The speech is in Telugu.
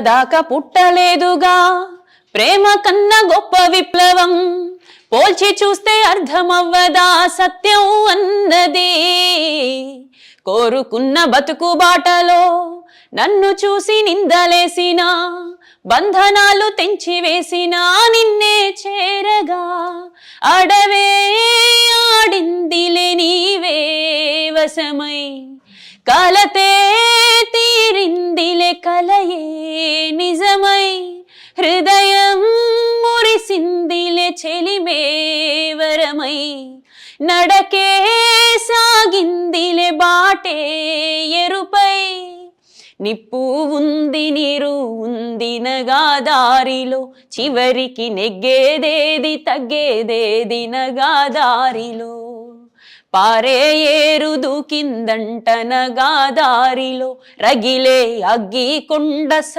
దాకా పుట్టలేదుగా ప్రేమ కన్నా గొప్ప విప్లవం పోల్చి చూస్తే అర్థమవ్వదా సత్యం అన్నది కోరుకున్న బతుకు బాటలో నన్ను చూసి నిందలేసిన బంధనాలు తెంచివేసిన నిన్నే చేరగా అడవే ఆడిందిలే నీవే వశమై కలతే తీరిందిలే కలయే నిజమై హృదయం మురిసిందిలే చెలిమే వరమై నడకే సాగిందిలే బాటే ఎరుపై నిప్పు ఉంది నీరు ఉంది నగా దారిలో చివరికి నెగ్గేదేది తగ్గేదేది నగా దారిలో పారే ఏరు దూకిందంట నగా దారిలో రగిలే అగ్గి కొండ